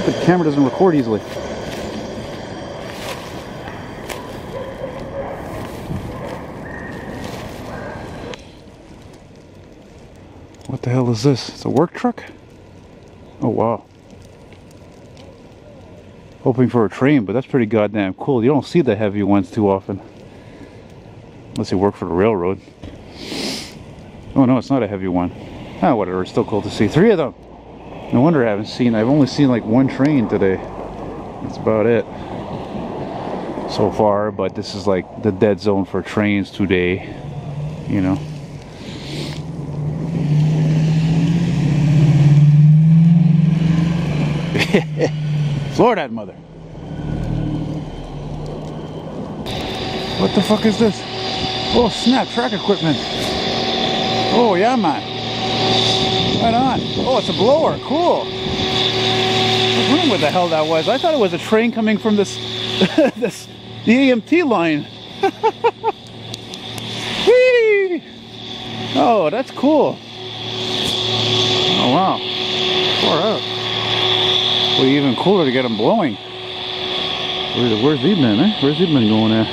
Stupid camera doesn't record easily. What the hell is this? It's a work truck? Oh wow. Hoping for a train, but that's pretty goddamn cool. You don't see the heavy ones too often. Unless you work for the railroad. Oh no, it's not a heavy one. Ah, whatever, it's still cool to see. 3 of them! No wonder I've only seen like 1 train today. That's about it. So far, but this is like the dead zone for trains today. You know. Floor that mother. What the fuck is this? Oh snap, track equipment. Oh yeah man. Right on. Oh, it's a blower, cool. I was wondering what the hell that was. I thought it was a train coming from this the AMT line. Whee! Oh, that's cool. Oh wow. Far out. Well, even cooler to get them blowing. Where's he been, eh? Where's he been going at?